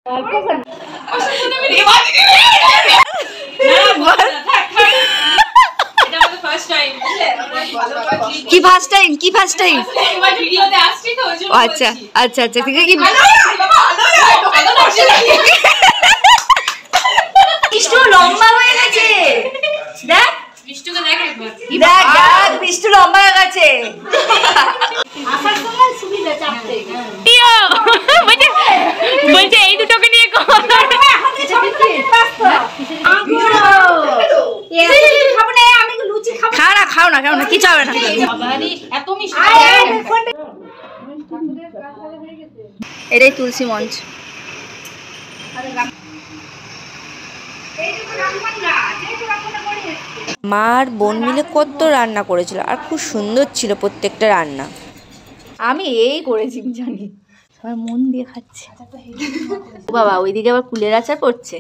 কি first time? কি first time? আচ্ছা আচ্ছা আচ্ছা ঠিক আছে। বিষ্টু লম্বা হয়ে গেছে, দেখ বিষ্টুকে দেখ একবার, দেখ দেখ বিষ্টু লম্বা হয়ে গেছে। আসার সময় সুবিধা চাপতে বলছে এই দুটোকে নিয়ে খাও না খাও না খাও না কিছু হবে না। এটাই তুলসী মঞ্চ। মা আর বোন মিলে কত রান্না করেছিল আর খুব সুন্দর ছিল প্রত্যেকটা রান্না। আমি এই করেছি জানি, সবাই মন দিয়ে খাচ্ছে। বাবা ওইদিকে আবার কুলের আচার করছে।